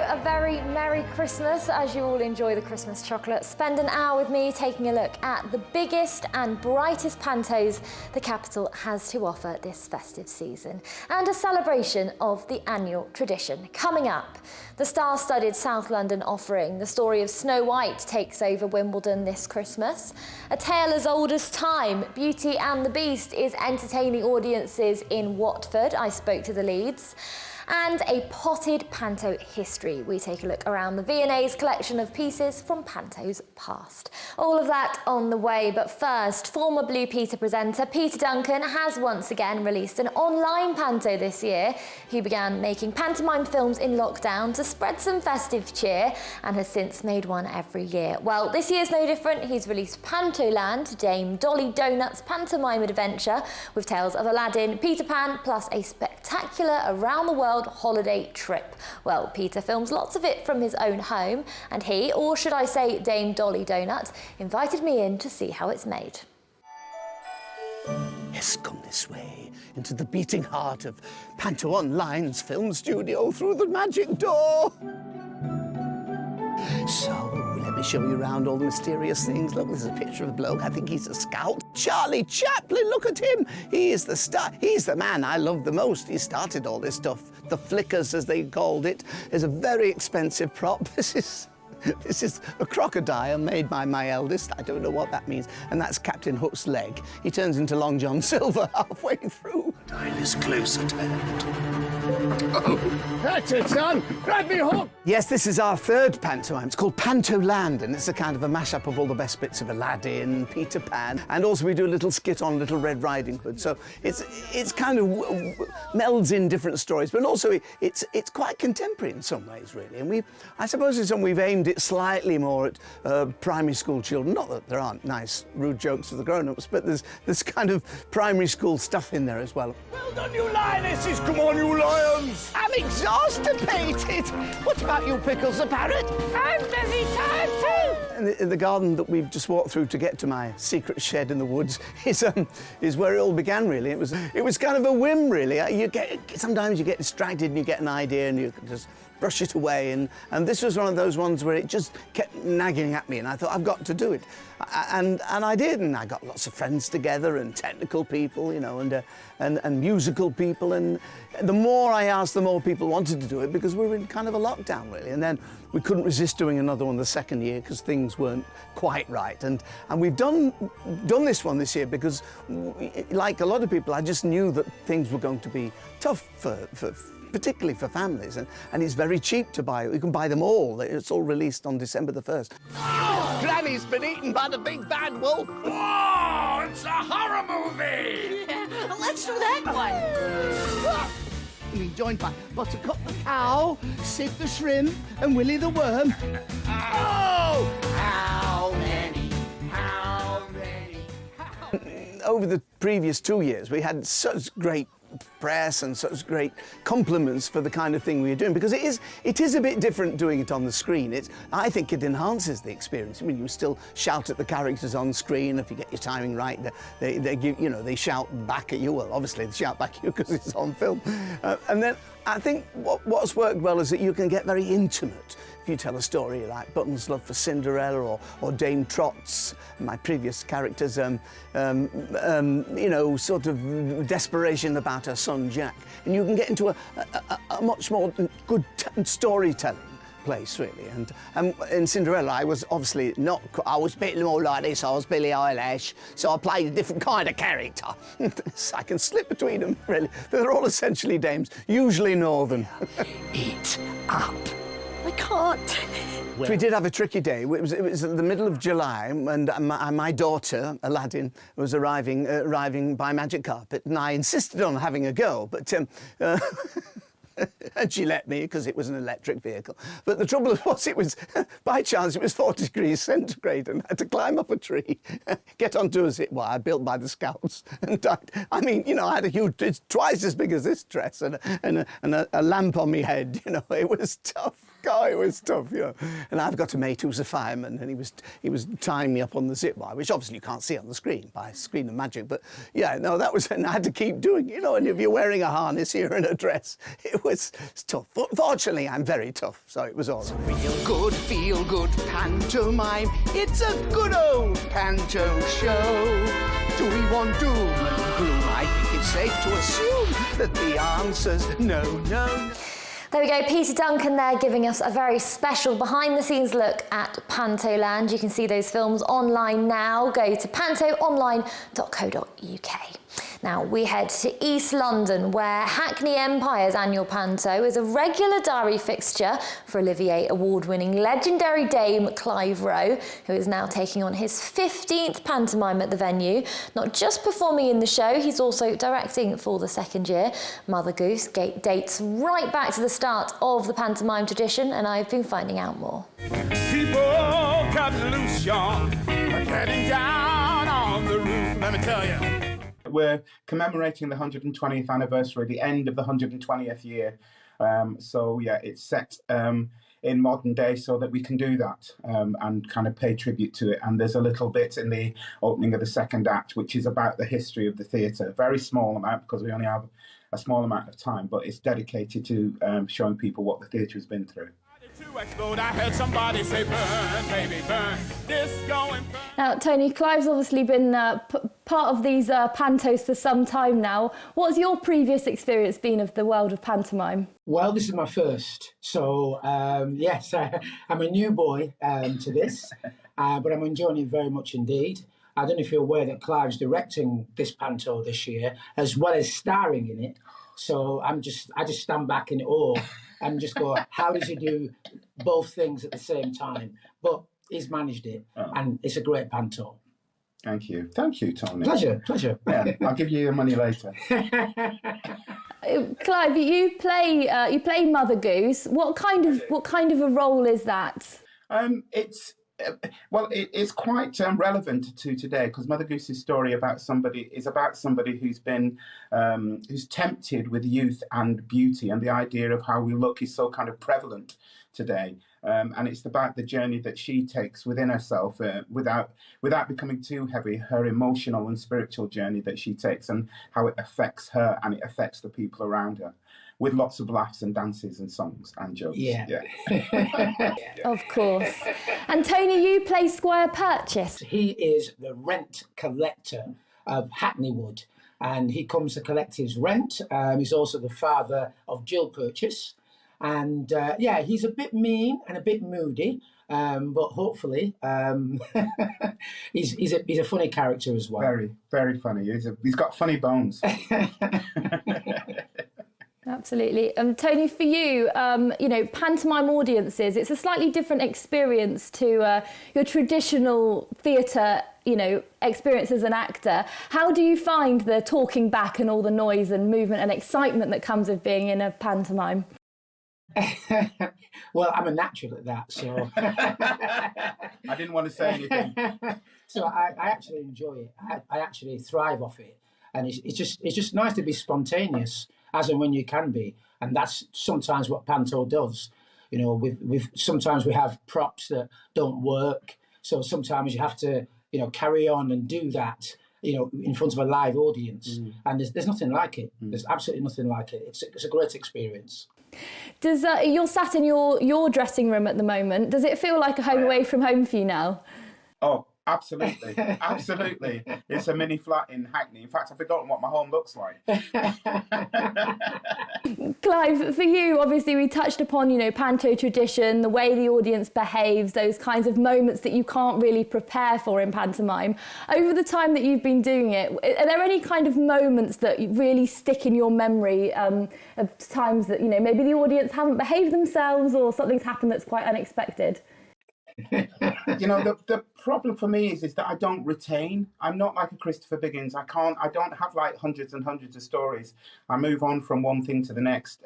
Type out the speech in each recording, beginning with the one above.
a very Merry Christmas as you all enjoy the Christmas chocolate. Spend an hour with me taking a look at the biggest and brightest pantos the capital has to offer this festive season, and a celebration of the annual tradition. Coming up, the star-studded South London offering, the story of Snow White takes over Wimbledon this Christmas. A tale as old as time, Beauty and the Beast is entertaining audiences in Watford. I spoke to the leads. And a potted panto history. We take a look around the V&A's collection of pieces from pantos past. All of that on the way, but first, former Blue Peter presenter Peter Duncan has once again released an online panto this year. He began making pantomime films in lockdown to spread some festive cheer and has since made one every year. Well, this year's no different. He's released Pantoland, Dame Dolly Donut's pantomime adventure with tales of Aladdin, Peter Pan, plus a spectacular around-the-world holiday trip. Well, Peter films lots of it from his own home, and he, or should I say Dame Dolly Donut, invited me in to see how it's made. Yes, come this way, into the beating heart of Panto Online's film studio through the magic door. So, let me show you around all the mysterious things. Look, there's a picture of a bloke. I think he's a scout. Charlie Chaplin, look at him. He is the star. He's the man I love the most. He started all this stuff. The flickers, as they called it, is a very expensive prop. This is a crocodile made by my eldest. I don't know what that means. And that's Captain Hook's leg. He turns into Long John Silver halfway through. Dial is close at hand. Oh, that's it, son. Grab me, Hook. Yes, this is our third pantomime. It's called Pantoland, and it's a kind of a mashup of all the best bits of Aladdin, Peter Pan, and also we do a little skit on Little Red Riding Hood. So it's kind of melds in different stories, but also it's quite contemporary in some ways, really. And I suppose it's something we've aimed it slightly more at primary school children. Not that there aren't nice, rude jokes for the grown-ups, but there's kind of primary school stuff in there as well. Well done, you lionesses! Come on, you lions! I'm exhausted. What about you, Pickles the parrot? I'm very tired too! In the garden that we've just walked through to get to my secret shed in the woods is where it all began, really. It was kind of a whim, really. Sometimes you get distracted and you get an idea and you just brush it away, and this was one of those ones where it just kept nagging at me, and I thought, I've got to do it. And I did, and I got lots of friends together, and technical people, you know, and musical people, and the more I asked, the more people wanted to do it, because we were in kind of a lockdown, really, and then we couldn't resist doing another one the second year, because things weren't quite right, and we've done this one this year, because, like a lot of people, I just knew that things were going to be tough particularly for families, and it's very cheap to buy. You can buy them all. It's all released on December the 1st. Oh, Granny's been eaten by the big bad wolf. Whoa, it's a horror movie! Yeah, let's do that one. Being joined by Buttercup the cow, Sid the shrimp, and Willy the worm. Oh! How many? Over the previous 2 years, we had such great press and such great compliments for the kind of thing we were doing, because it is a bit different doing it on the screen. I think it enhances the experience. I mean, you still shout at the characters on screen. If you get your timing right, they give, you know, they shout back at you. Well, obviously they shout back at you because it's on film. And then I think what's worked well is that you can get very intimate. If you tell a story like Button's love for Cinderella or Dame Trot's, my previous characters, you know, sort of desperation about her son Jack, and you can get into a much more good storytelling place, really. And in Cinderella, I was obviously not. I was a bit more like this. I was Billie Eilish, so I played a different kind of character. I can slip between them, really. They're all essentially dames, usually northern. Eat up. I can't. We did have a tricky day. It was in the middle of July, and my daughter, Aladdin, was arriving by magic carpet, and I insisted on having a go, but and she let me, because it was an electric vehicle. But the trouble was, by chance, it was 40 degrees centigrade, and I had to climb up a tree, get onto a zip wire built by the Scouts, and died. I mean, you know, I had it's twice as big as this dress, and a lamp on my head, you know, it was tough. God, it was tough, you know. And I've got a mate who's a fireman, and he was tying me up on the zip wire, which obviously you can't see on the screen by screen of magic. But yeah, no, that was, and I had to keep doing, you know. And if you're wearing a harness, you're in a dress, it's tough. But fortunately, I'm very tough, so it was all right. Feel good pantomime. It's a good old panto show. Do we want doom and gloom? I think it's safe to assume that the answer's no, no, no. There we go, Peter Duncan there giving us a very special behind-the-scenes look at Pantoland. You can see those films online now. Go to pantoonline.co.uk. Now we head to East London, where Hackney Empire's annual Panto is a regular diary fixture for Olivier Award-winning legendary Dame Clive Rowe, who is now taking on his 15th pantomime at the venue. Not just performing in the show, he's also directing for the second year. Mother Goose dates right back to the start of the pantomime tradition, and I've been finding out more. People cut loose, y'all, are getting down on the roof. Let me tell you. We're commemorating the 120th anniversary, the end of the 120th year. So yeah, it's set in modern day so that we can do that and kind of pay tribute to it. And there's a little bit in the opening of the second act, which is about the history of the theatre. Very small amount, because we only have a small amount of time, but it's dedicated to showing people what the theatre has been through. I heard somebody say, burn, baby, burn. Disco and burn. Now, Tony, Clive's obviously been part of these pantos for some time now. What's your previous experience been of the world of pantomime? Well, this is my first. So, yes, I'm a new boy to this, but I'm enjoying it very much indeed. I don't know if you're aware that Clive's directing this panto this year, as well as starring in it. So I just stand back in awe and just go, how does he do both things at the same time? But he's managed it, and it's a great panto. Thank you, Tony. Pleasure. Yeah, I'll give you your money later. Clive, you play Mother Goose. What kind of a role is that? It's quite relevant to today, because Mother Goose's story is about somebody who's been who's tempted with youth and beauty, and the idea of how we look is so kind of prevalent today. And it's about the journey that she takes within herself, without becoming too heavy, her emotional and spiritual journey that she takes, and how it affects her and it affects the people around her, with lots of laughs and dances and songs and jokes. Yeah. Of course. And Tony, you play Squire Purchase. He is the rent collector of Hackney Wood, and he comes to collect his rent. He's also the father of Jill Purchase. And he's a bit mean and a bit moody, but hopefully he's a funny character as well. Very, very funny. He's got funny bones. Absolutely. Tony, for you, pantomime audiences, it's a slightly different experience to your traditional theatre, experience as an actor. How do you find the talking back and all the noise and movement and excitement that comes with being in a pantomime? Well, I'm a natural at that, so I didn't want to say anything. So I actually enjoy it. I actually thrive off it, and it's just nice to be spontaneous, as and when you can be, and that's sometimes what panto does. Sometimes we have props that don't work, so sometimes you have to carry on and do that in front of a live audience, and there's nothing like it. There's absolutely nothing like it. It's a great experience. Does you're sat in your dressing room at the moment? Does it feel like a home away from home for you now? Oh, absolutely, absolutely. It's a mini flat in Hackney. In fact, I've forgotten what my home looks like. Clive, for you, obviously we touched upon, panto tradition, the way the audience behaves, those kinds of moments that you can't really prepare for in pantomime. Over the time that you've been doing it, are there any kind of moments that really stick in your memory of times that, maybe the audience haven't behaved themselves or something's happened that's quite unexpected? You know, the problem for me is that I don't retain. I'm not like a Christopher Biggins. I don't have like hundreds and hundreds of stories. I move on from one thing to the next.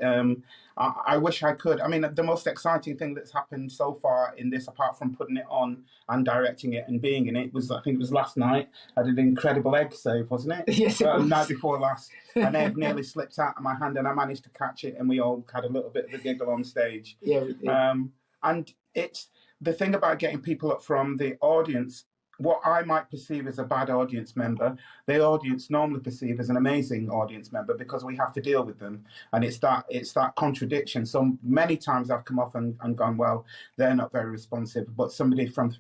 I wish I could. I mean, the most exciting thing that's happened so far in this, apart from putting it on and directing it and being in it, was, I think it was last night. I did an incredible egg save, wasn't it? Yes, it was. The night before last. An egg nearly slipped out of my hand and I managed to catch it, and we all had a little bit of a giggle on stage. Yeah. And it's the thing about getting people up from the audience. What I might perceive as a bad audience member, the audience normally perceive as an amazing audience member, because we have to deal with them, and it's that contradiction. So many times I've come off and gone, well, they're not very responsive, but somebody from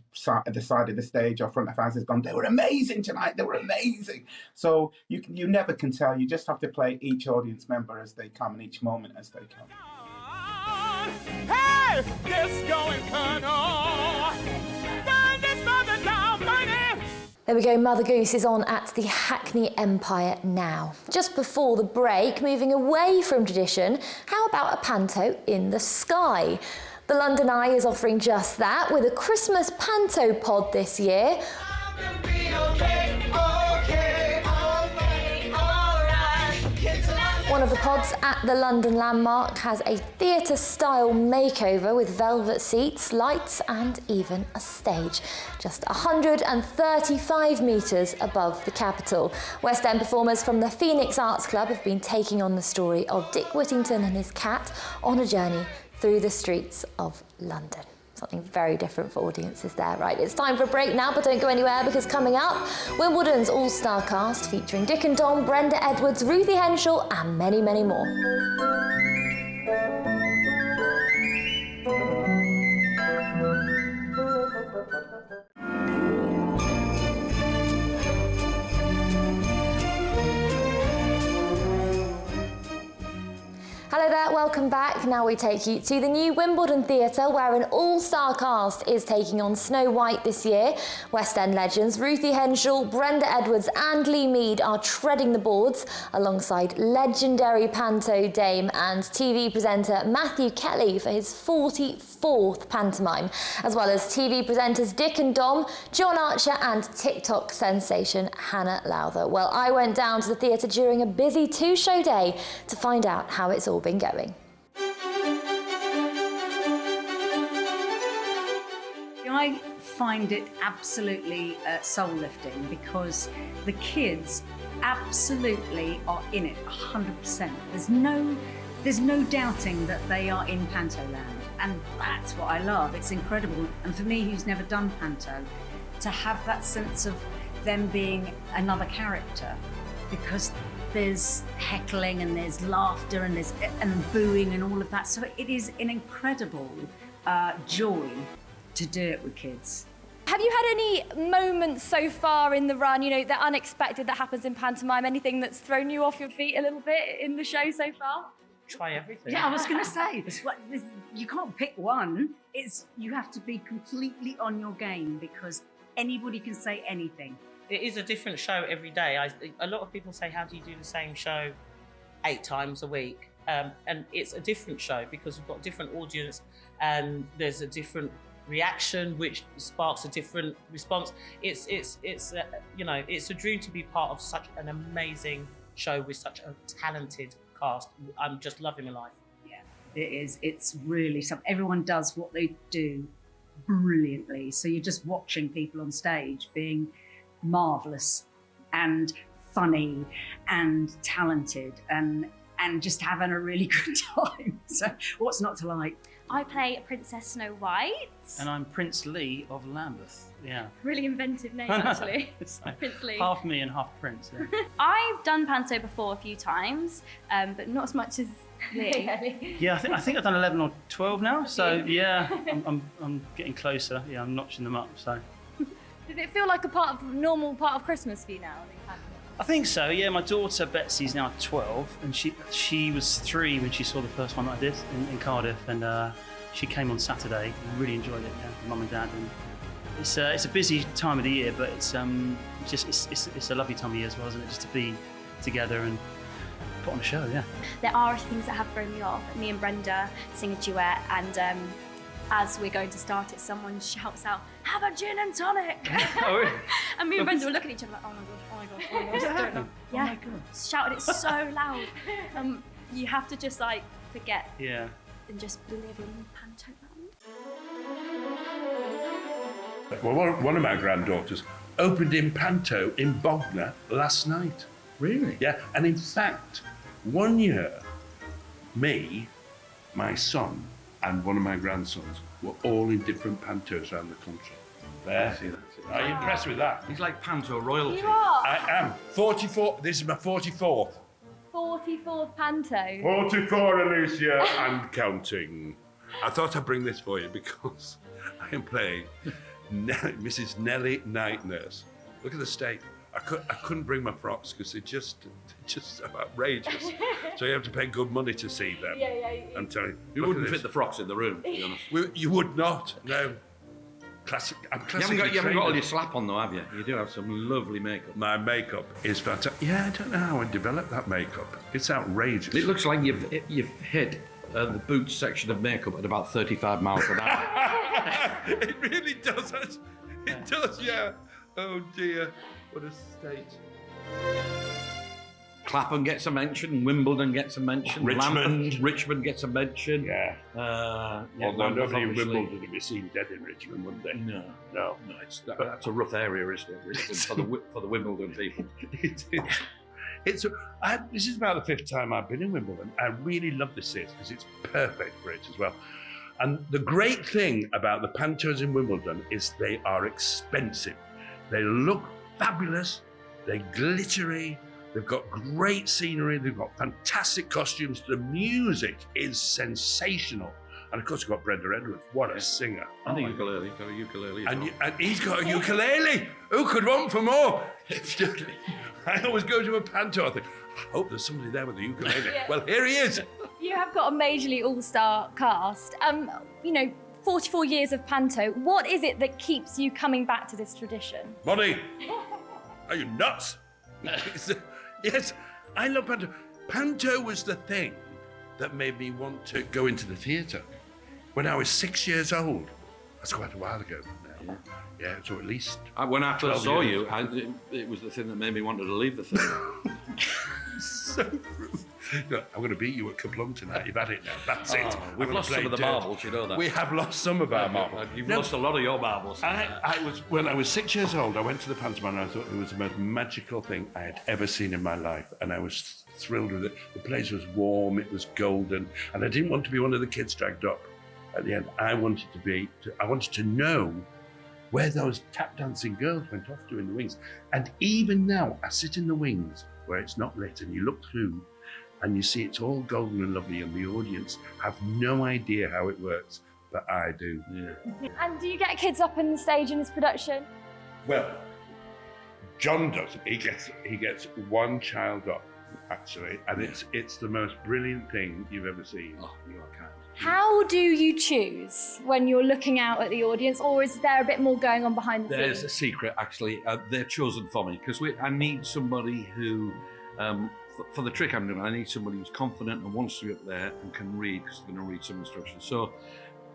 the side of the stage or front of house has gone, they were amazing tonight, they were amazing. So you never can tell. You just have to play each audience member as they come and each moment as they come. Hey, disco and Colonel, burn this mother down, burn it. There we go, Mother Goose is on at the Hackney Empire now. Just before the break, moving away from tradition, how about a panto in the sky? The London Eye is offering just that with a Christmas panto pod this year. One of the pods at the London Landmark has a theatre-style makeover with velvet seats, lights and even a stage. Just 135 metres above the capital. West End performers from the Phoenix Arts Club have been taking on the story of Dick Whittington and his cat on a journey through the streets of London. Something very different for audiences there. Right, it's time for a break now, but don't go anywhere, because coming up, Wimbledon's all-star cast featuring Dick and Dom, Brenda Edwards, Ruthie Henschel and many, many more. Hello there, welcome back. Now we take you to the new Wimbledon Theatre, where an all-star cast is taking on Snow White this year. West End legends Ruthie Henschel, Brenda Edwards and Lee Mead are treading the boards alongside legendary Panto dame and TV presenter Matthew Kelly for his 44th pantomime, as well as TV presenters Dick and Dom, John Archer and TikTok sensation Hannah Lowther. Well, I went down to the theatre during a busy two-show day to find out how it's all been going. I find it absolutely soul-lifting, because the kids absolutely are in it 100%. There's no doubting that they are in Pantoland, and that's what I love. It's incredible. And for me, who's never done Panto, to have that sense of them being another character, because there's heckling and there's laughter and there's booing and all of that. So it is an incredible joy to do it with kids. Have you had any moments so far in the run, you know, that unexpected that happens in pantomime? Anything that's thrown you off your feet a little bit in the show so far? Try everything. Yeah, I was going to say, you can't pick one. You have to be completely on your game, because anybody can say anything. It is a different show every day. A lot of people say, how do you do the same show 8 times a week? And it's a different show, because we've got a different audience and there's a different reaction, which sparks a different response. It's you know, it's a dream to be part of such an amazing show with such a talented cast. I'm just loving my life. Yeah, it is. It's really something. Everyone does what they do brilliantly. So you're just watching people on stage being marvellous and funny and talented and just having a really good time. So what's not to like? I play Princess Snow White. And I'm Prince Lee of Lambeth. Yeah. Really inventive name, actually. Prince Lee. Half me and half Prince. Yeah. I've done Panto before a few times, but not as much as Lee. Yeah, I think I've done 11 or 12 now. So yeah, I'm getting closer. Yeah, I'm notching them up. So. Does it feel like a normal part of Christmas for you now? I think so. Yeah, my daughter Betsy's now 12, and she was 3 when she saw the first one that I did in Cardiff, and she came on Saturday and really enjoyed it. Yeah, with Mum and Dad, and it's a busy time of the year, but it's a lovely time of year as well, isn't it? Just to be together and put on a show. Yeah. There are things that have thrown me off. Me and Brenda sing a duet, and as we're going to start it, someone shouts out, "Have a gin and tonic!" Oh, really? And me and Brenda were looking at each other like, "Oh my god, oh my god, oh my god!" Don't know. Yeah, Oh my God. shouted it so loud. You have to just like forget Yeah. and just live in Panto land. Well, one of my granddaughters opened in Panto in Bognor last night. Really? Yeah, and in fact, one year, me, my son, and one of my grandsons were all in different Pantos around the country. There. See that? Are you impressed with that? He's like Panto royalty. You are I am. 44. This is my 44th. 44th Panto. 44, Alicia, and counting. I thought I'd bring this for you because I am playing Mrs. Nellie Night Nurse. Look at the state. I couldn't bring my frocks because they're just so outrageous. So you have to pay good money to see them. Yeah. I'm telling you. You look wouldn't at fit this. the frocks in the room, to be honest. You would not, no. Classic. I'm classically You haven't got all trained. your slap on though, have you? You do have some lovely makeup. My makeup is fantastic. Yeah, I don't know how I developed that makeup. It's outrageous. It looks like you've hit the boots section of makeup at about 35 miles an hour. It really does. It does, yeah. Oh dear, what a state. Clapham gets a mention, Wimbledon gets a mention, Richmond gets a mention. Yeah. Although nobody in Wimbledon would be seen dead in Richmond, wouldn't they? No. No. That's a rough area, isn't it, Richmond, for the Wimbledon people. This is about the 5th time I've been in Wimbledon. I really love this series because it's perfect for it as well. And the great thing about the Pantos in Wimbledon is they are expensive. They look fabulous, they're glittery, they've got great scenery, they've got fantastic costumes, the music is sensational. And of course you've got Brenda Edwards, what a singer. And a ukulele, got a ukulele as well. And he's got a ukulele. Who could want for more? I always go to a panto, I think, I hope there's somebody there with a ukulele. Well, here he is. You have got a majorly all-star cast. 44 years of Panto. What is it that keeps you coming back to this tradition? Money. Are you nuts? Yes, I love Panto. Panto was the thing that made me want to go into the theatre. When I was 6 years old, that's quite a while ago now. Yeah, so at least. When I first saw years. you, it was the thing that made me want to leave the theatre. So rude. Look, I'm going to beat you at Kaplum tonight. You've had it now. That's it. We've lost some of the marbles, you know that. We have lost some of our marbles. You've lost a lot of your marbles. When I was 6 years old, I went to the pantomime and I thought it was the most magical thing I had ever seen in my life. And I was thrilled with it. The place was warm, it was golden. And I didn't want to be one of the kids dragged up at the end. I wanted to know where those tap dancing girls went off to in the wings. And even now, I sit in the wings where it's not lit and you look through and you see it's all golden and lovely and the audience have no idea how it works, but I do. Yeah. And do you get kids up on the stage in this production? Well, John does. He gets one child up, actually, and it's the most brilliant thing you've ever seen. Oh, you are kind. How do you choose when you're looking out at the audience, or is there a bit more going on behind the There's scenes? a secret, actually. They're chosen for me because I need somebody who, for the trick I'm doing, I need somebody who's confident and wants to be up there and can read because they're going to read some instructions. So,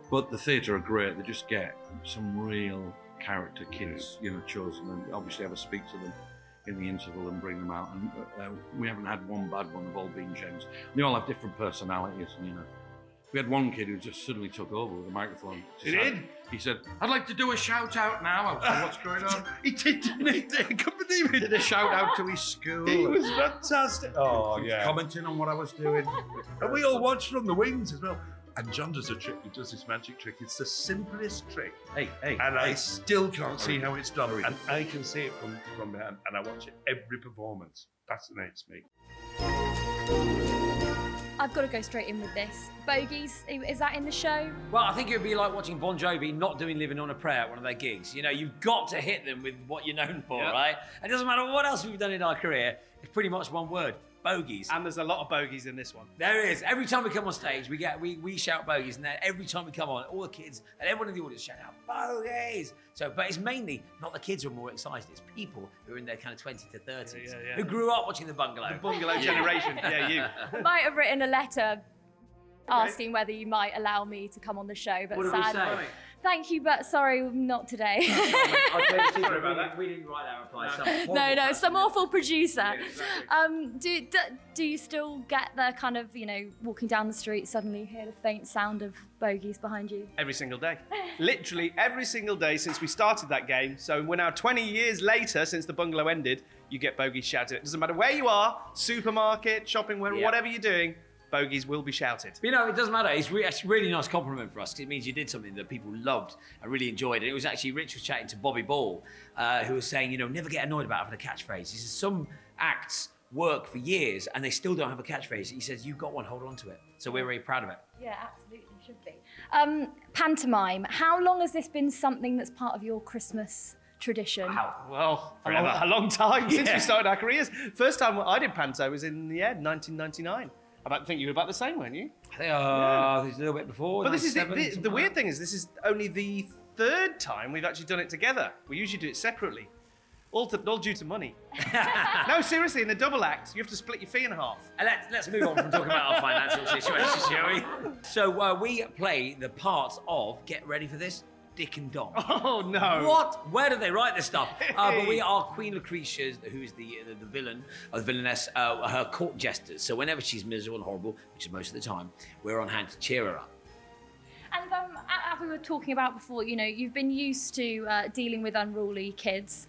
but the theatre are great. They just get some real character kids, chosen, and obviously have a speak to them in the interval and bring them out. And we haven't had one bad one. They've all been gems. They all have different personalities, and we had one kid who just suddenly took over with a microphone. He said, "I'd like to do a shout out now." I was like, "What's going on?" He did, didn't he? I can't believe it. Did a shout out to his school. He was fantastic. Oh, yeah. Commenting on what I was doing. And we all watched from the wings as well. And John does a trick, he does this magic trick. It's the simplest trick. Hey. And I still can't see how it's done. And I can see it from behind. And I watch it every performance. Fascinates me. I've got to go straight in with this. Bogies, is that in the show? Well, I think it would be like watching Bon Jovi not doing Living on a Prayer at one of their gigs. You've got to hit them with what you're known for, right? It doesn't matter what else we've done in our career. It's pretty much one word. Bogies. And there's a lot of bogies in this one. There is. Every time we come on stage, we shout bogies, and then every time we come on, all the kids and everyone in the audience shout out bogies. But it's mainly not the kids who are more excited. It's people who are in their kind of 20 to 30s who grew up watching the Bungalow. The Bungalow generation. Yeah, you. I might have written a letter asking whether you might allow me to come on the show, but What did we sadly, say? thank you, but sorry, not today. I'll tell you, sorry about that. We didn't write that reply. No, some awful producer. Yeah, exactly. Do you still get the kind of, walking down the street, suddenly hear the faint sound of bogeys behind you? Every single day. Literally every single day since we started that game. So we're now 20 years later since the bungalow ended, you get bogeys shouted. It doesn't matter where you are, supermarket, shopping, whatever you're doing, bogeys will be shouted. But, it doesn't matter. It's a really nice compliment for us, because it means you did something that people loved and really enjoyed. And it was actually, Rich was chatting to Bobby Ball, who was saying, never get annoyed about having a catchphrase. He says, some acts work for years and they still don't have a catchphrase. He says, you've got one, hold on to it. So we're very proud of it. Yeah, absolutely, should be. Pantomime, how long has this been something that's part of your Christmas tradition? Wow. Well, a long time since we started our careers. First time I did Panto was in 1999. I think you were about the same, weren't you? I think a little bit before. But this is the weird thing is this is only the third time we've actually done it together. We usually do it separately. All due to money. No, seriously, in a double act, you have to split your fee in half. And let's move on from talking about our financial situation, shall we? So we play the parts of, get ready for this, Dick and Dom. Oh, no. What? Where did they write this stuff? But we are Queen Lucretia, who is the villain, or the villainess, her court jesters. So whenever she's miserable and horrible, which is most of the time, we're on hand to cheer her up. And as we were talking about before, you've been used to dealing with unruly kids.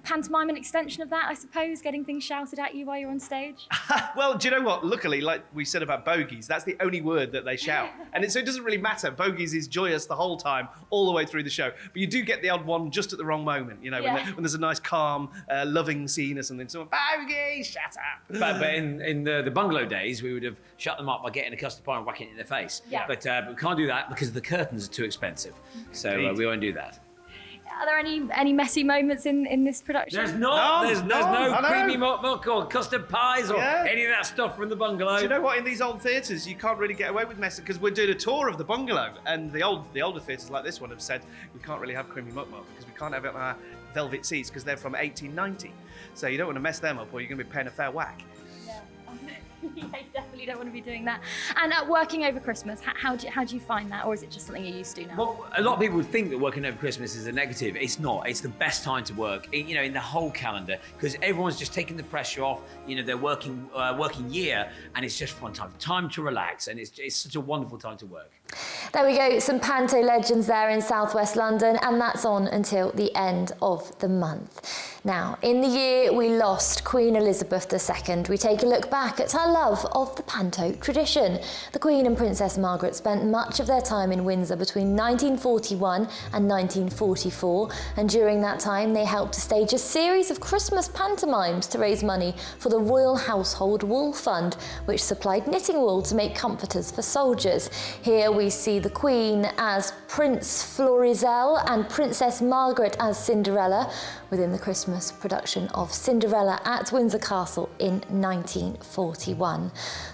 Pantomime an extension of that, I suppose, getting things shouted at you while you're on stage? Well, do you know what? Luckily, like we said about bogeys, that's the only word that they shout. And so it doesn't really matter. Bogeys is joyous the whole time, all the way through the show. But you do get the odd one just at the wrong moment, when there's a nice, calm, loving scene or something. Someone, bogey, shut up. But in the bungalow days, we would have shut them up by getting a custard pie and whacking it in their face. Yeah. But we can't do that because the curtains are too expensive. So we won't do that. Are there any messy moments in this production? There's not. There's no creamy milk or custard pies or any of that stuff from the bungalow. Do you know what? In these old theatres, you can't really get away with messing because we're doing a tour of the bungalow, and the older theatres like this one have said we can't really have creamy milk because we can't have it on our velvet seats because they're from 1890. So you don't want to mess them up, or you're going to be paying a fair whack. You definitely don't want to be doing that. And working over Christmas, how do you find that, or is it just something you're used to now? Well, a lot of people think that working over Christmas is a negative. It's not. It's the best time to work, in the whole calendar, because everyone's just taking the pressure off. They're working year, and it's just fun time to relax, and it's such a wonderful time to work. There we go, some Panto legends there in southwest London, and that's on until the end of the month. Now, in the year we lost Queen Elizabeth II, we take a look back at her love of the Panto tradition. The Queen and Princess Margaret spent much of their time in Windsor between 1941 and 1944, and during that time they helped to stage a series of Christmas pantomimes to raise money for the Royal Household Wool Fund, which supplied knitting wool to make comforters for soldiers. Here we see the Queen as Prince Florizel and Princess Margaret as Cinderella within the Christmas production of Cinderella at Windsor Castle in 1941.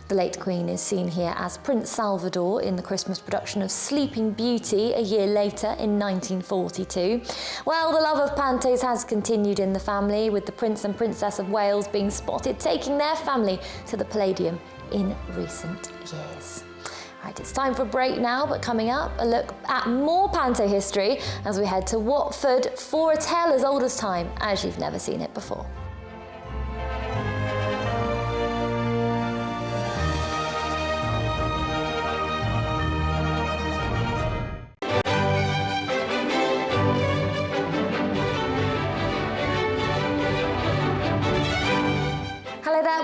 The late Queen is seen here as Prince Salvador in the Christmas production of Sleeping Beauty a year later in 1942. Well, the love of pantos has continued in the family, with the Prince and Princess of Wales being spotted taking their family to the Palladium in recent years. Right, it's time for a break now, but coming up, a look at more Panto history as we head to Watford for a tale as old as time, as you've never seen it before.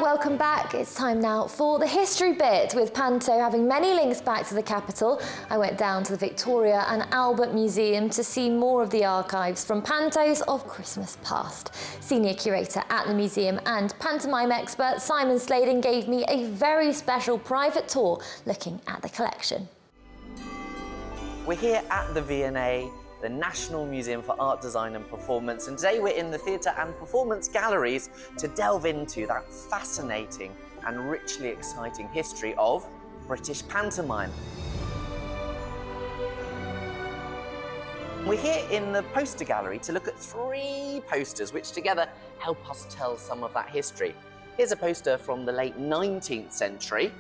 Welcome back. It's time now for the history bit, with Panto having many links back to the capital. I went down to the Victoria and Albert Museum to see more of the archives from pantos of Christmas past. Senior curator at the museum and pantomime expert Simon Sladen gave me a very special private tour looking at the collection. We're here at the V&A, the National Museum for Art, Design and Performance, and today we're in the Theatre and Performance Galleries to delve into that fascinating and richly exciting history of British pantomime. We're here in the poster gallery to look at 3 posters which together help us tell some of that history. Here's a poster from the late 19th century,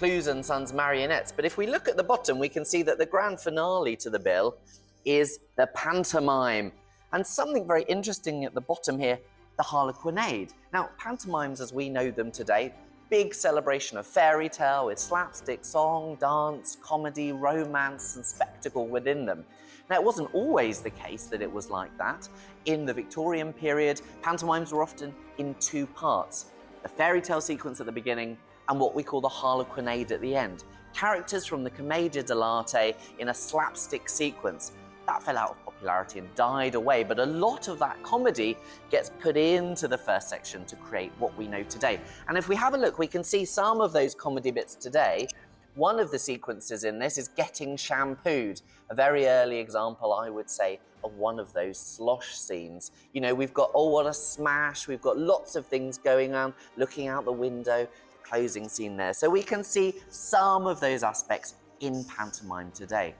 Clues and Sons marionettes. But if we look at the bottom, we can see that the grand finale to the bill is the pantomime. And something very interesting at the bottom here, the harlequinade. Now, pantomimes as we know them today, big celebration of fairy tale with slapstick song, dance, comedy, romance and spectacle within them. Now, it wasn't always the case that it was like that. In the Victorian period, pantomimes were often in two parts. The fairy tale sequence at the beginning and what we call the harlequinade at the end. Characters from the commedia dell'arte in a slapstick sequence. That fell out of popularity and died away, but a lot of that comedy gets put into the first section to create what we know today. And if we have a look, we can see some of those comedy bits today. One of the sequences in this is getting shampooed, a very early example, I would say, of one of those slosh scenes. You know, we've got, oh, what a smash, we've got lots of things going on, looking out the window, closing scene there. So we can see some of those aspects in pantomime today.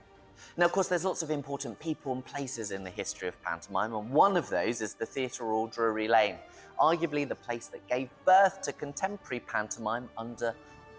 Now, of course, there's lots of important people and places in the history of pantomime, and one of those is the Theatre Royal Drury Lane, arguably the place that gave birth to contemporary pantomime under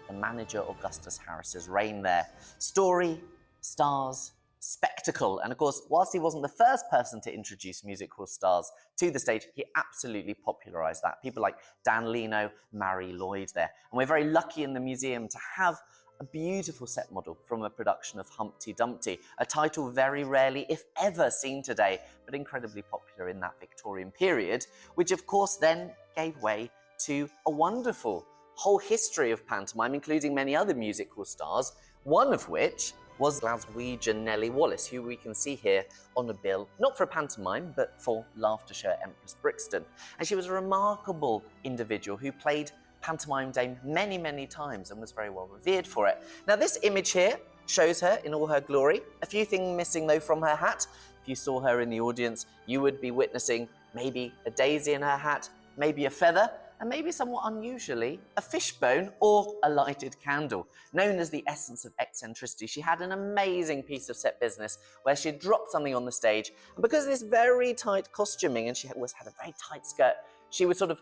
the manager Augustus Harris's reign there. Story, stars, spectacle, and of course, whilst he wasn't the first person to introduce musical stars to the stage, he absolutely popularised that. People like Dan Leno, Mary Lloyd there. And we're very lucky in the museum to have a beautiful set model from a production of Humpty Dumpty, a title very rarely, if ever, seen today, but incredibly popular in that Victorian period, which of course then gave way to a wonderful whole history of pantomime, including many other musical stars, one of which was Glaswegian Nellie Wallace, who we can see here on a bill, not for a pantomime, but for Laughter Show at Empress Brixton. And she was a remarkable individual who played pantomime dame many, many times and was very well revered for it. Now, this image here shows her in all her glory. A few things missing, though, from her hat. If you saw her in the audience, you would be witnessing maybe a daisy in her hat, maybe a feather, and maybe somewhat unusually, a fishbone or a lighted candle. Known as the essence of eccentricity, she had an amazing piece of set business where she dropped something on the stage, and because of this very tight costuming, and she always had a very tight skirt, she would sort of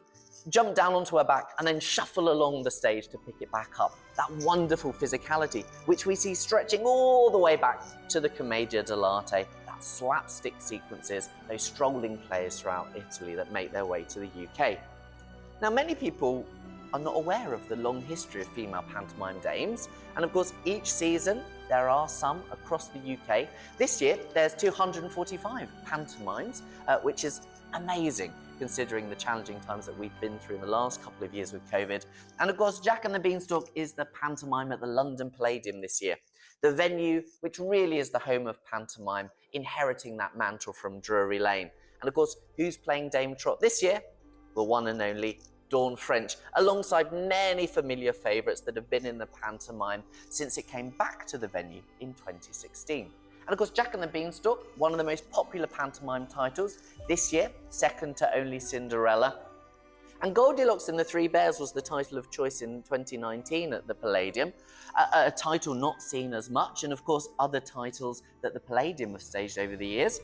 jump down onto her back and then shuffle along the stage to pick it back up. That wonderful physicality, which we see stretching all the way back to the commedia dell'arte, that slapstick sequences, those strolling plays throughout Italy that make their way to the UK. Now, many people are not aware of the long history of female pantomime dames, and of course, each season there are some across the UK. This year, there's 245 pantomimes, which is amazing, considering the challenging times that we've been through in the last couple of years with COVID. And of course, Jack and the Beanstalk is the pantomime at the London Palladium this year, the venue which really is the home of pantomime, inheriting that mantle from Drury Lane. And of course, who's playing Dame Trot this year? The one and only Dawn French, alongside many familiar favourites that have been in the pantomime since it came back to the venue in 2016. And of course, Jack and the Beanstalk, one of the most popular pantomime titles this year, second to only Cinderella. And Goldilocks and the Three Bears was the title of choice in 2019 at the Palladium, a title not seen as much, and of course other titles that the Palladium have staged over the years.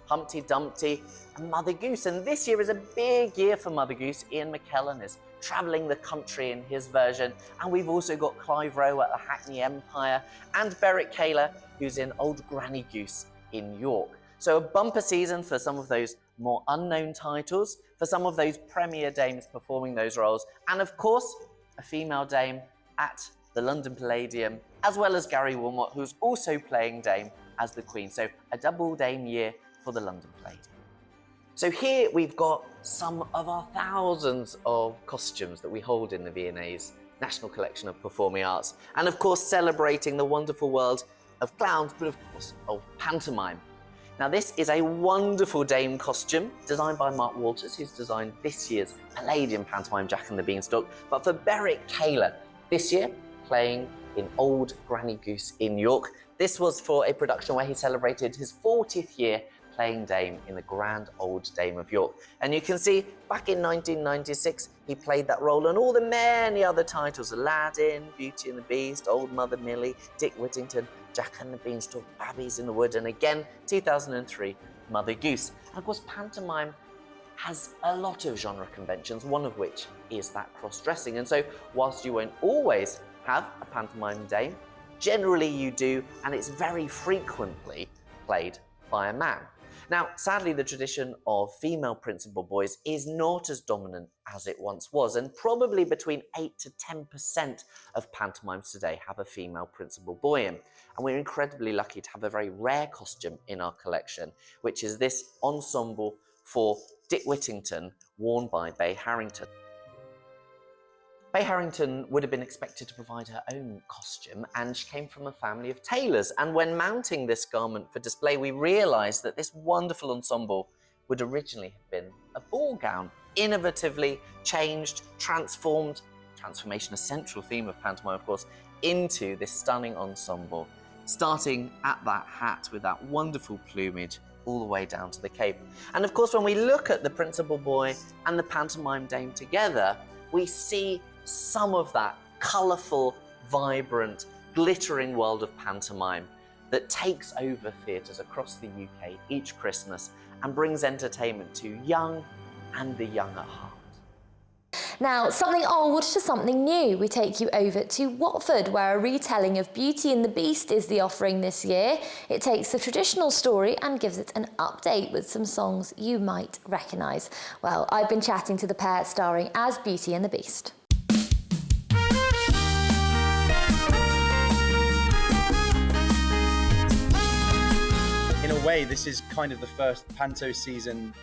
Humpty Dumpty and Mother Goose. And this year is a big year for Mother Goose. Ian McKellen is travelling the country in his version. And we've also got Clive Rowe at the Hackney Empire and Berwick Kayler, who's in Old Granny Goose in York. So a bumper season for some of those more unknown titles, for some of those premier dames performing those roles, and of course, a female dame at the London Palladium, as well as Gary Wilmot, who's also playing Dame as the Queen. So a double Dame year for the London Palladium. So here we've got some of our thousands of costumes that we hold in the V&A's National Collection of Performing Arts, and of course celebrating the wonderful world of clowns, but of course of pantomime. Now this is a wonderful Dame costume designed by Mark Walters, who's designed this year's Palladium pantomime Jack and the Beanstalk, but for Berwick Kayler this year, playing in Old Granny Goose in York. This was for a production where he celebrated his 40th year playing Dame in the Grand Old Dame of York. And you can see back in 1996, he played that role and all the many other titles: Aladdin, Beauty and the Beast, Old Mother Millie, Dick Whittington, Jack and the Beanstalk, Babbies in the Wood, and again, 2003, Mother Goose. And of course, pantomime has a lot of genre conventions, one of which is that cross-dressing. And so whilst you won't always have a pantomime dame. Generally you do, and it's very frequently played by a man. Now, sadly, the tradition of female principal boys is not as dominant as it once was, and probably between 8 to 10% of pantomimes today have a female principal boy in. And we're incredibly lucky to have a very rare costume in our collection, which is this ensemble for Dick Whittington, worn by Bay Harrington. Bay Harrington would have been expected to provide her own costume, and she came from a family of tailors. And when mounting this garment for display, we realised that this wonderful ensemble would originally have been a ball gown, innovatively changed, transformed, transformation a central theme of pantomime, of course, into this stunning ensemble, starting at that hat with that wonderful plumage all the way down to the cape. And of course, when we look at the principal boy and the pantomime dame together, we see some of that colourful, vibrant, glittering world of pantomime that takes over theatres across the UK each Christmas and brings entertainment to young and the young at heart. Now, something old to something new. We take you over to Watford, where a retelling of Beauty and the Beast is the offering this year. It takes the traditional story and gives it an update with some songs you might recognise. Well, I've been chatting to the pair starring as Beauty and the Beast. In a way, this is kind of the first Panto season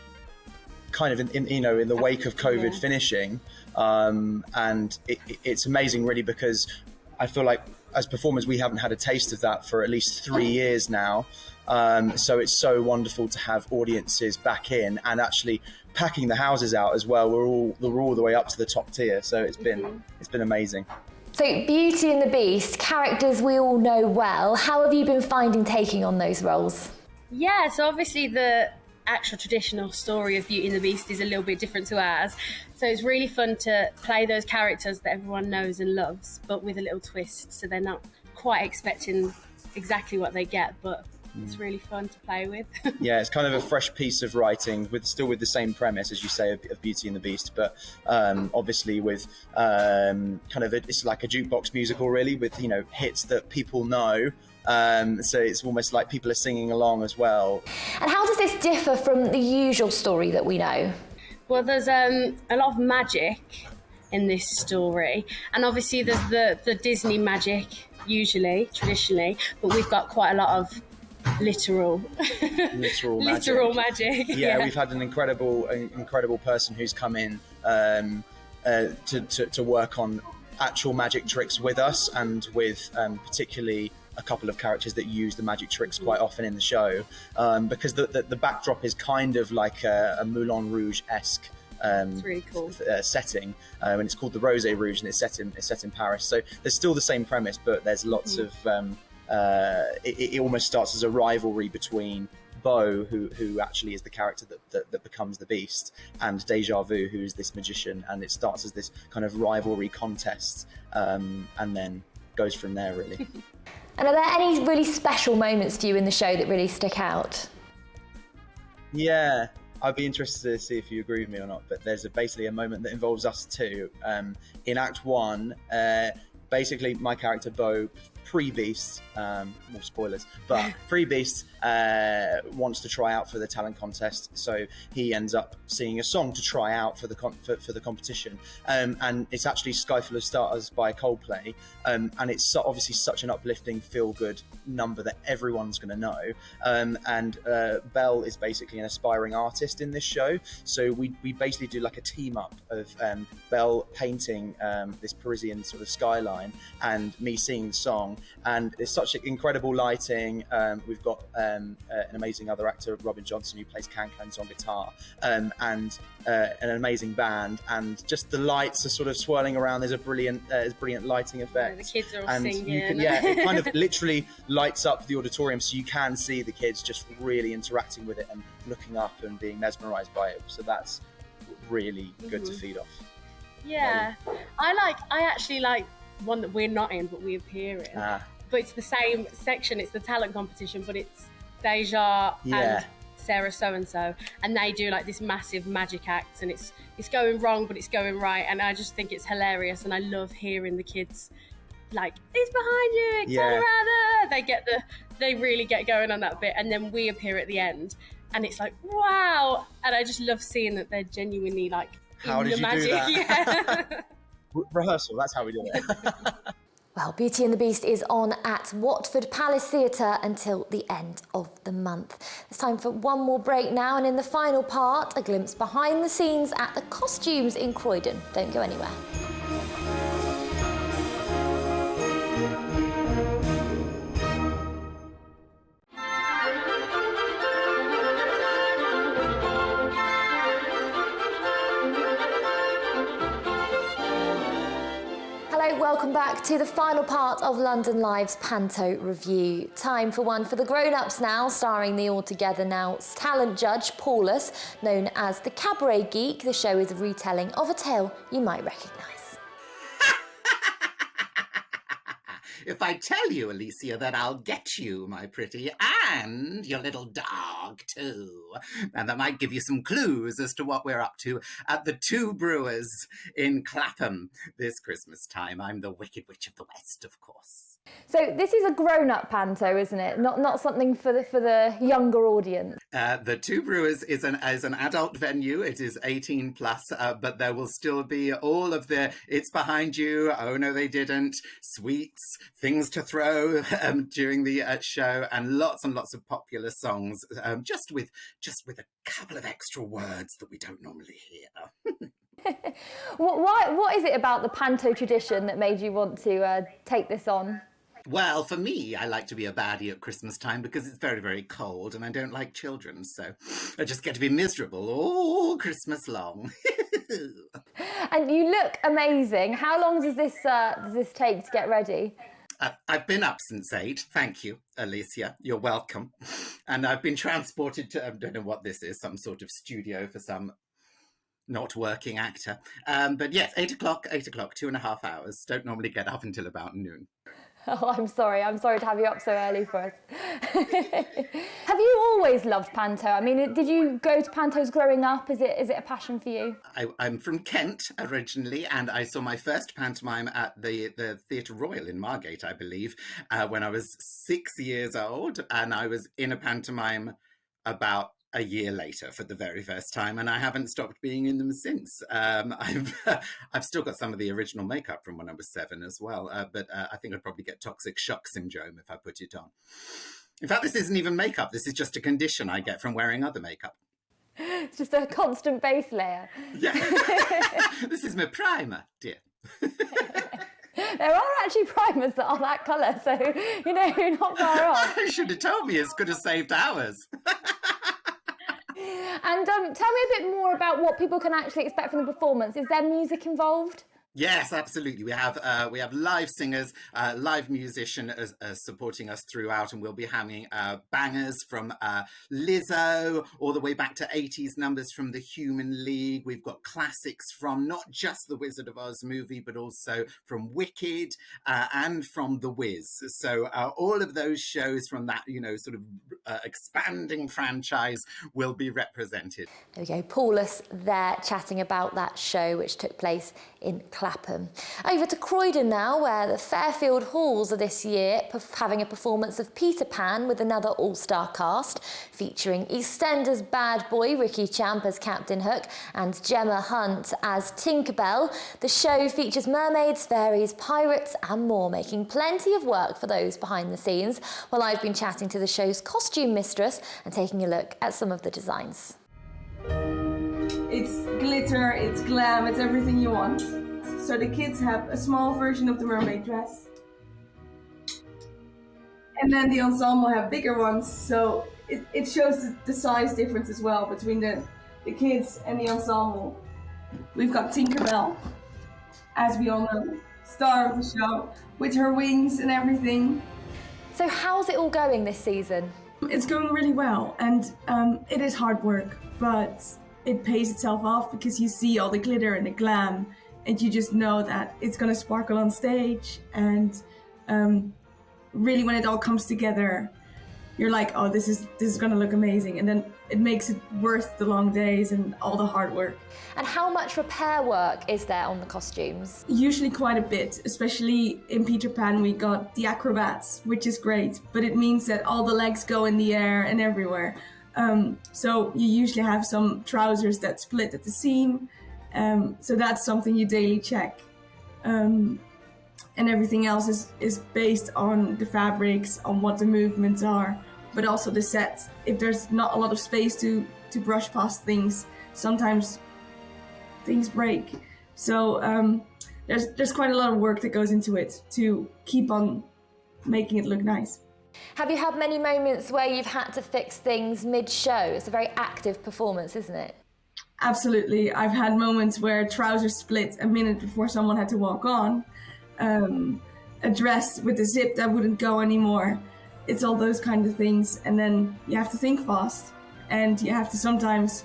kind of in the wake of COVID finishing, and it's amazing really, because I feel like as performers we haven't had a taste of that for at least 3 years now, so it's so wonderful to have audiences back in and actually packing the houses out as well. We're all the way up to the top tier, so it's been amazing. So Beauty and the Beast, characters we all know well. How have you been finding taking on those roles? Yeah, so obviously the actual traditional story of Beauty and the Beast is a little bit different to ours. So it's really fun to play those characters that everyone knows and loves, but with a little twist. So they're not quite expecting exactly what they get, but it's really fun to play with. Yeah, it's kind of a fresh piece of writing, still with the same premise, as you say, of Beauty and the Beast, but obviously with it's like a jukebox musical, really, with hits that people know. So it's almost like people are singing along as well. And how does this differ from the usual story that we know? Well, there's a lot of magic in this story, and obviously there's the Disney magic traditionally, but we've got quite a lot of literal magic. Yeah, we've had an incredible person who's come in to work on actual magic tricks with us, and with particularly a couple of characters that use the magic tricks quite often in the show, because the backdrop is kind of like a Moulin Rouge-esque it's really cool. setting, and it's called the Rosé Rouge, and it's set in Paris. So there's still the same premise, but there's lots of it almost starts as a rivalry between Beau, who actually is the character that becomes the Beast, and Deja Vu, who is this magician, and it starts as this kind of rivalry contest, and then goes from there, really. And are there any really special moments to you in the show that really stick out? Yeah, I'd be interested to see if you agree with me or not, but there's basically a moment that involves us too. In Act 1, basically my character Beau, pre-Beast, more spoilers, but pre-Beast wants to try out for the talent contest, so he ends up singing a song to try out for the competition, and it's actually Sky Full of Stars by Coldplay, and it's obviously such an uplifting, feel-good number that everyone's going to know, and Belle is basically an aspiring artist in this show, so we basically do like a team up of Belle painting this Parisian sort of skyline and me singing the song. And there's such incredible lighting. We've got an amazing other actor, Robin Johnson, who plays Can-Cans on guitar, and an amazing band. And just the lights are sort of swirling around. There's a brilliant lighting effect. The kids are all and singing. It kind of literally lights up the auditorium, so you can see the kids just really interacting with it and looking up and being mesmerised by it. So that's really good to feed off. Yeah, I actually like one that we're not in, but we appear in. But it's the same section. It's the talent competition, but it's Deja and Sarah so-and-so, and they do like this massive magic act, and it's going wrong, but it's going right, and I just think it's hilarious, and I love hearing the kids like, it's behind you, it's Cinderella. They really get going on that bit, and then we appear at the end, and it's like, wow. And I just love seeing that they're genuinely like How in did the you magic. do that? Yeah. Rehearsal, that's how we do it. Well, Beauty and the Beast is on at Watford Palace Theatre until the end of the month. It's time for one more break now, and in the final part, a glimpse behind the scenes at the costumes in Croydon. Don't go anywhere. Hello, welcome back to the final part of London Live's Panto review. Time for one for the grown-ups now, starring the altogether now talent judge Paulus, known as the Cabaret Geek. The show is a retelling of a tale you might recognise. If I tell you, Alicia, that I'll get you, my pretty, and your little dog too. And that might give you some clues as to what we're up to at the Two Brewers in Clapham this Christmas time. I'm the Wicked Witch of the West, of course. So this is a grown-up panto, isn't it? Not something for the younger audience. The Two Brewers is an adult venue. It is 18 plus, but there will still be all of the "It's Behind You," "Oh No They Didn't," sweets, things to throw during the show, and lots of popular songs, just with a couple of extra words that we don't normally hear. What is it about the panto tradition that made you want to take this on? Well, for me, I like to be a baddie at Christmas time because it's very, very cold and I don't like children, so I just get to be miserable all Christmas long. And you look amazing. How long does this take to get ready? I've been up since 8. Thank you, Alicia. You're welcome. And I've been transported to, I don't know what this is, some sort of studio for some not working actor. But yes, 8 o'clock, 2.5 hours. Don't normally get up until about noon. Oh, I'm sorry to have you up so early for us. Have you always loved panto? I mean, did you go to pantos growing up? Is it a passion for you? I'm from Kent originally, and I saw my first pantomime at the Theatre Royal in Margate, I believe, when I was 6 years old, and I was in a pantomime about a year later for the very first time, and I haven't stopped being in them since. I've still got some of the original makeup from when I was 7 as well, but I think I'd probably get toxic shock syndrome if I put it on. In fact, this isn't even makeup. This is just a condition I get from wearing other makeup. It's just a constant base layer. Yeah. This is my primer, dear. There are actually primers that are that colour, so, you're not far off. You should have told me. It could have saved hours. And tell me a bit more about what people can actually expect from the performance. Is there music involved? Yes, absolutely. We have live singers, live musician supporting us throughout, and we'll be having bangers from Lizzo all the way back to 80s numbers from the Human League. We've got classics from not just the Wizard of Oz movie, but also from Wicked and from The Wiz. So all of those shows from that, sort of expanding franchise will be represented. There we go, Paulus there chatting about that show which took place in Clapham. Over to Croydon now, where the Fairfield Halls are this year having a performance of Peter Pan with another all-star cast, featuring EastEnders bad boy Ricky Champ as Captain Hook and Gemma Hunt as Tinkerbell. The show features mermaids, fairies, pirates and more, making plenty of work for those behind the scenes. Well, I've been chatting to the show's costume mistress and taking a look at some of the designs. It's glitter, it's glam, it's everything you want. So the kids have a small version of the mermaid dress. And then the ensemble have bigger ones, so it shows the size difference as well between the kids and the ensemble. We've got Tinkerbell, as we all know, star of the show, with her wings and everything. So how's it all going this season? It's going really well, and it is hard work, but it pays itself off because you see all the glitter and the glam, and you just know that it's going to sparkle on stage. And really, when it all comes together, you're like, oh, this is going to look amazing. And then it makes it worth the long days and all the hard work. And how much repair work is there on the costumes? Usually quite a bit, especially in Peter Pan, we got the acrobats, which is great, but it means that all the legs go in the air and everywhere. So you usually have some trousers that split at the seam. So that's something you daily check. And everything else is based on the fabrics, on what the movements are, but also the set. If there's not a lot of space to brush past things, sometimes things break. So there's quite a lot of work that goes into it to keep on making it look nice. Have you had many moments where you've had to fix things mid-show? It's a very active performance, isn't it? Absolutely. I've had moments where trousers split a minute before someone had to walk on. A dress with a zip that wouldn't go anymore. It's all those kind of things. And then you have to think fast, and you have to sometimes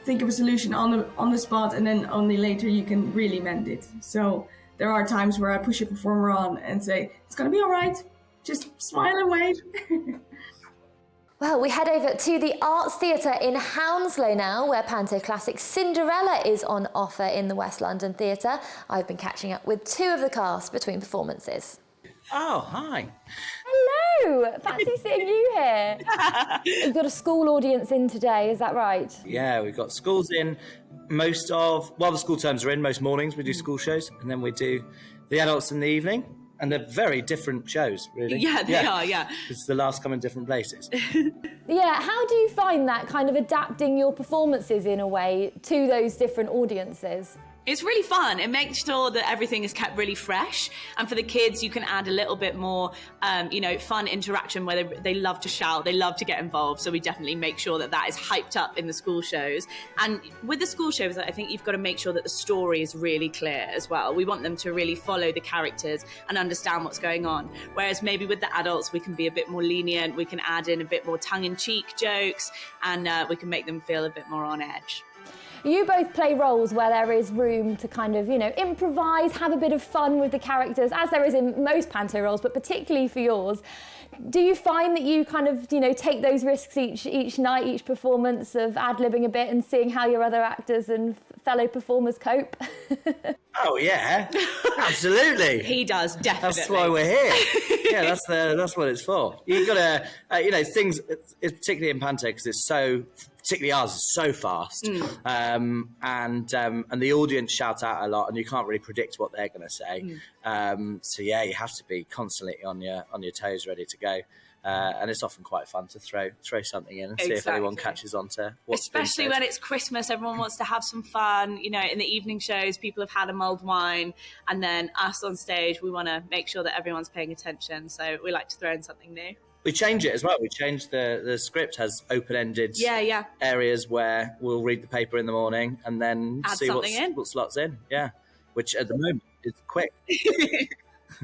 think of a solution on the spot, and then only later you can really mend it. So there are times where I push a performer on and say, it's gonna be all right. Just smile and wait. Well, we head over to the Arts Theatre in Hounslow now, where Panto classic Cinderella is on offer in the West London Theatre. I've been catching up with two of the cast between performances. Oh, hi. Hello! Fancy seeing you here. You've got a school audience in today, is that right? Yeah, we've got schools in the school terms are in, most mornings we do school shows, and then we do the adults in the evening. And they're very different shows, really. Yeah, they are, yeah. Because the laughs come in different places. Yeah, how do you find that, kind of adapting your performances in a way to those different audiences? It's really fun. It makes sure that everything is kept really fresh. And for the kids, you can add a little bit more, fun interaction where they love to shout, they love to get involved. So we definitely make sure that is hyped up in the school shows. And with the school shows, I think you've got to make sure that the story is really clear as well. We want them to really follow the characters and understand what's going on. Whereas maybe with the adults, we can be a bit more lenient. We can add in a bit more tongue-in-cheek jokes, and we can make them feel a bit more on edge. You both play roles where there is room to kind of, improvise, have a bit of fun with the characters, as there is in most Panto roles, but particularly for yours. Do you find that you kind of, take those risks each night, each performance of ad-libbing a bit and seeing how your other actors and fellow performers cope? Oh, yeah, absolutely. He does, definitely. That's why we're here. Yeah, that's what it's for. You've got to, things, particularly in Panto, because it's so... particularly ours is so fast, and the audience shout out a lot, and you can't really predict what they're going to say. So yeah, you have to be constantly on your toes, ready to go. And it's often quite fun to throw something in and see if anyone catches on to what's especially when it's Christmas, everyone wants to have some fun. In the evening shows, people have had a mulled wine, and then us on stage, we want to make sure that everyone's paying attention. So we like to throw in something new. We change it as well. We change the script has open-ended areas where we'll read the paper in the morning and then add see what slots in. Yeah, which at the moment is quick.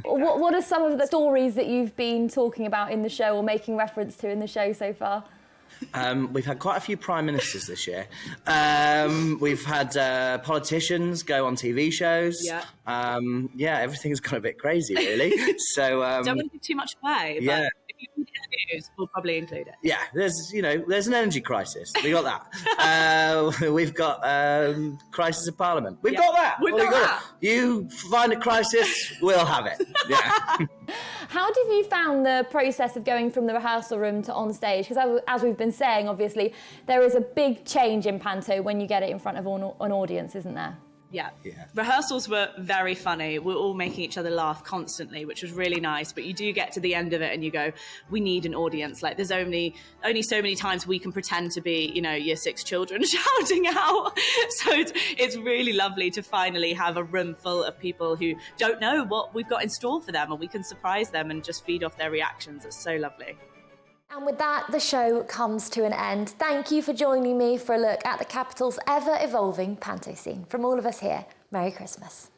What are some of the stories that you've been talking about in the show or making reference to in the show so far? We've had quite a few prime ministers this year. We've had politicians go on TV shows. Yeah, everything's gone a bit crazy, really. So don't want to give too much away. But yeah. If you need news, we'll probably include it. Yeah, there's an energy crisis. We got that. We've got crisis of Parliament. We've got that. We've got that. You find a crisis, we'll have it. Yeah. How have you found the process of going from the rehearsal room to on stage? Because as we've been saying, obviously, there is a big change in Panto when you get it in front of an audience, isn't there? Yeah. Rehearsals were very funny. We're all making each other laugh constantly, which was really nice. But you do get to the end of it and you go, we need an audience. Like, there's only so many times we can pretend to be, year 6 children shouting out. So it's really lovely to finally have a room full of people who don't know what we've got in store for them, and we can surprise them and just feed off their reactions. It's so lovely. And with that, the show comes to an end. Thank you for joining me for a look at the capital's ever-evolving Panto scene. From all of us here, Merry Christmas.